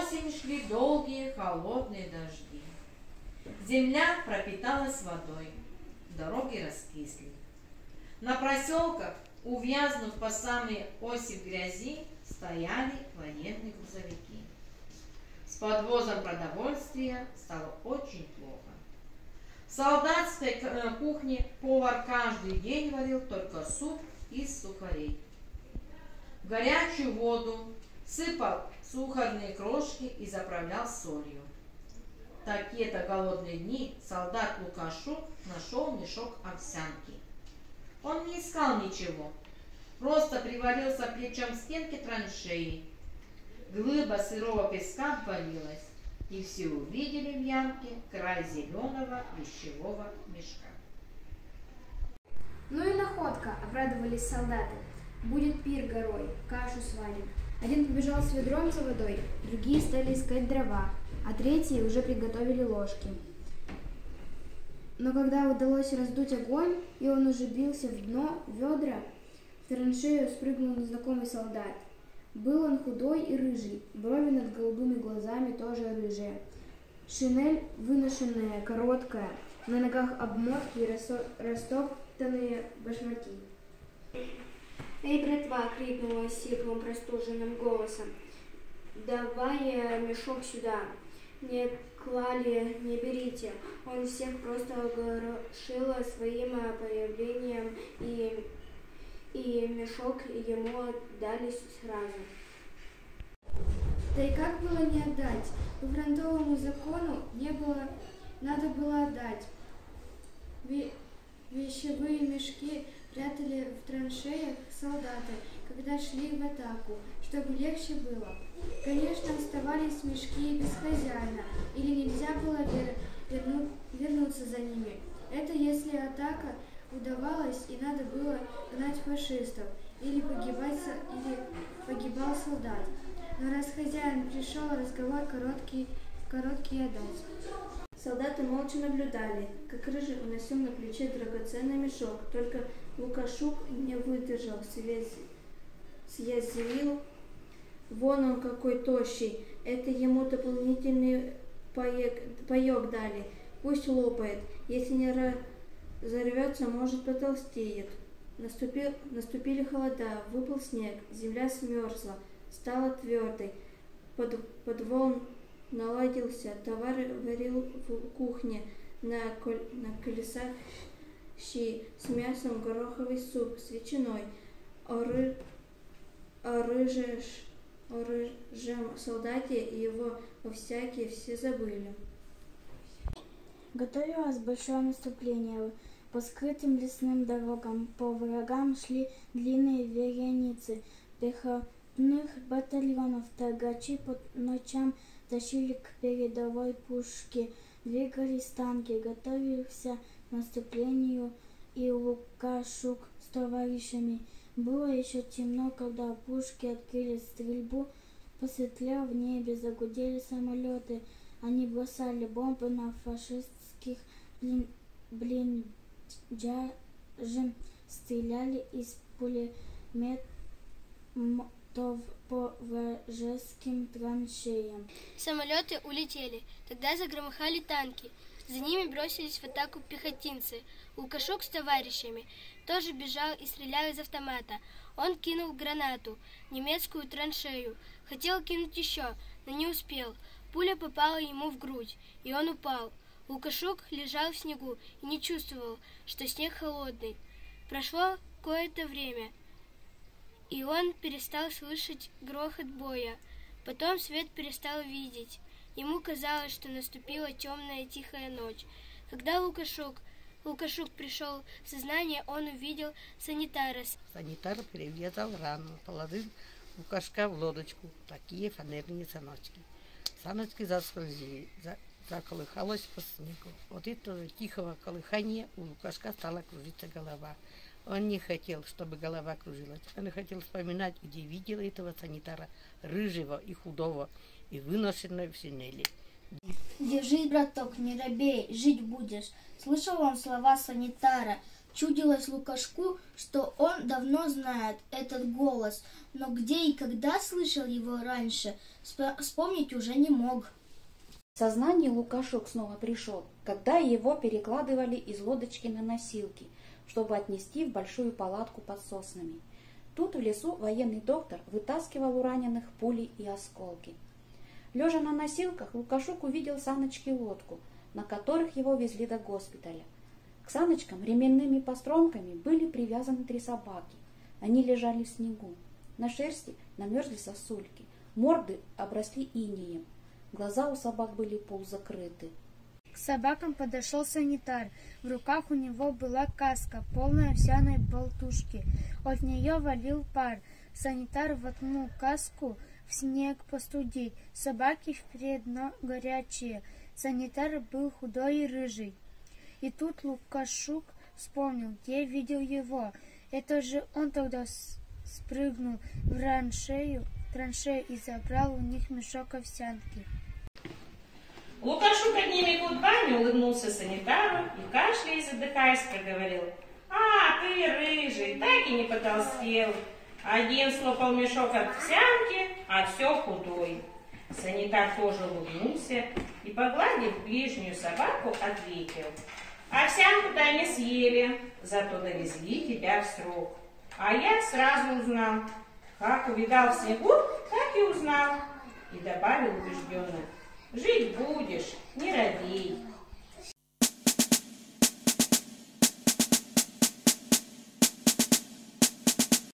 Осень шли долгие холодные дожди. Земля пропиталась водой, дороги раскисли. На проселках, увязнув по самые оси в грязи, стояли военные грузовики. С подвозом продовольствия стало очень плохо. В солдатской кухне повар каждый день варил только суп из сухарей. В горячую воду сыпал сухарные крошки и заправлял солью. В такие-то голодные дни солдат Лукашук нашел мешок овсянки. Он не искал ничего, просто привалился плечом к стенке траншеи. Глыба сырого песка отвалилась, и все увидели в ямке край зеленого вещевого мешка. Ну и находка, обрадовались солдаты. Будет пир горой, кашу сварим. Один побежал с ведром за водой, другие стали искать дрова, а третьи уже приготовили ложки. Но когда удалось раздуть огонь, и он уже бился в дно ведра, в траншею спрыгнул незнакомый солдат. Был он худой и рыжий, брови над голубыми глазами тоже рыжие. Шинель выношенная, короткая, на ногах обмотки и растоптанные башмаки. «Эй, братва!» — крикнула сиплым простуженным голосом. «Давай мешок сюда! Не клали, не берите!» Он всех просто огорошил своим появлением, и мешок ему дали сразу. Да и как было не отдать? По фронтовому закону надо было отдать. Вещевые мешки прятали в траншеях солдаты, когда шли в атаку, чтобы легче было. Конечно, оставались мешки без хозяина, или нельзя было вернуться за ними. Это если атака удавалась и надо было гнать фашистов, или погибал солдат. Но раз хозяин пришел, разговор короткий отдать. Солдаты молча наблюдали, как рыжий уносил на плече драгоценный мешок, только Лукашук не выдержал, съязвил. Вон он какой тощий, это ему дополнительный паёк дали, пусть лопает, если не разорвется, может потолстеет. Наступили холода, выпал снег, земля смерзла, стала твердой, подвол наладился, товар варил в кухне, на колесах щи с мясом, гороховый суп с ветчиной, о рыжем солдате и его овсяке все забыли. Готовилось большое наступление. По скрытым лесным дорогам по врагам шли длинные вереницы пехотных батальонов. Торгачи по ночам тащили к передовой пушке, двигались танки, готовился к наступлению и Лукашук с товарищами. Было еще темно, когда пушки открыли стрельбу, посветлело в небе, загудели самолеты. Они бросали бомбы на фашистских блиндажей, стреляли из пулеметов по вражеским траншеям. Самолеты улетели. Тогда загромыхали танки. За ними бросились в атаку пехотинцы. Лукашук с товарищами тоже бежал и стрелял из автомата. Он кинул гранату в немецкую траншею. Хотел кинуть еще, но не успел. Пуля попала ему в грудь, и он упал. Лукашук лежал в снегу и не чувствовал, что снег холодный. Прошло какое-то время, и он перестал слышать грохот боя. Потом свет перестал видеть. Ему казалось, что наступила темная тихая ночь. Когда Лукашук пришел в сознание, он увидел санитара. Санитар перевязал рану, положил Лукашка в лодочку, такие фанерные саночки. Саночки заскользили, заколыхалось по снегу. От этого тихого колыхания у Лукашка стала кружиться голова. Он не хотел, чтобы голова кружилась. Он хотел вспоминать, где видел этого санитара, рыжего и худого, и выношенного в шинели. Держись, браток, не робей, жить будешь. Слышал он слова санитара. Чудилось Лукашку, что он давно знает этот голос, но где и когда слышал его раньше, вспомнить уже не мог. В сознание Лукашок снова пришел, когда его перекладывали из лодочки на носилки, чтобы отнести в большую палатку под соснами. Тут в лесу военный доктор вытаскивал у раненых пули и осколки. Лежа на носилках, Лукашок увидел саночки лодку, на которых его везли до госпиталя. К саночкам ременными постромками были привязаны 3 собаки. Они лежали в снегу. На шерсти намерзли сосульки, морды обросли инеем. Глаза у собак были полузакрыты. К собакам подошел санитар. В руках у него была каска, полная овсяной болтушки. От нее валил пар. Санитар воткнул каску в снег постудить. Собаки впред, но горячие. Санитар был худой и рыжий. И тут Лукашук вспомнил, где видел его. Это же он тогда спрыгнул в траншею и забрал у них мешок овсянки. Лукашук одними губами улыбнулся санитару и, кашляя и задыхаясь, проговорил: «А, ты рыжий, так и не потолстел. Один слопал мешок овсянки, а все худой». Санитар тоже улыбнулся и, погладив ближнюю собаку, ответил: «Овсянку-то они съели, зато довезли тебя в срок. А я сразу узнал. Как увидал в снегу, так и узнал». И добавил убежденно: «Жить будешь, не робей».